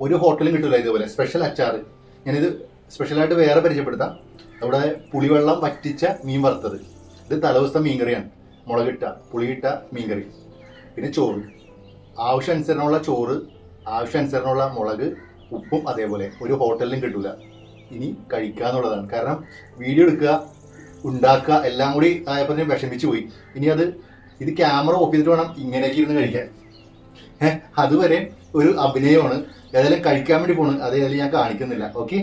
ഒരു ഹോട്ടലും കിട്ടില്ല ഇതുപോലെ സ്പെഷ്യൽ അച്ചാർ. ഞാനിത് സ്പെഷ്യലായിട്ട് വേറെ പരിചയപ്പെടുത്താം. അവിടെ പുളിവെള്ളം വറ്റിച്ച മീൻ വറുത്തത്, ഇത് തലേദിവസത്തെ മീൻകറിയാണ്. മുളകിട്ട പുളിയിട്ട മീൻകറി, പിന്നെ ചോറ്, ആവശ്യാനുസരണമുള്ള ചോറ്, ആവശ്യാനുസരണമുള്ള മുളക്, ഉപ്പും അതേപോലെ ഒരു ഹോട്ടലിലും കിട്ടൂല. ഇനി കഴിക്കുക എന്നുള്ളതാണ്. കാരണം വീഡിയോ എടുക്കുക, ഉണ്ടാക്കുക എല്ലാം കൂടി ആയപ്പോൾ വിഷമിച്ചു പോയി. ഇനി ഇത് ക്യാമറ ഓഫ് ചെയ്തിട്ട് വേണം ഇങ്ങനെയൊക്കെ ഇരുന്ന് കഴിക്കാൻ. അതുവരെ ഒരു അഭിനയമാണ്. ഏതായാലും കഴിക്കാൻ വേണ്ടി പോണ്, അത് ഏതായാലും ഞാൻ കാണിക്കുന്നില്ല. ഓക്കെ.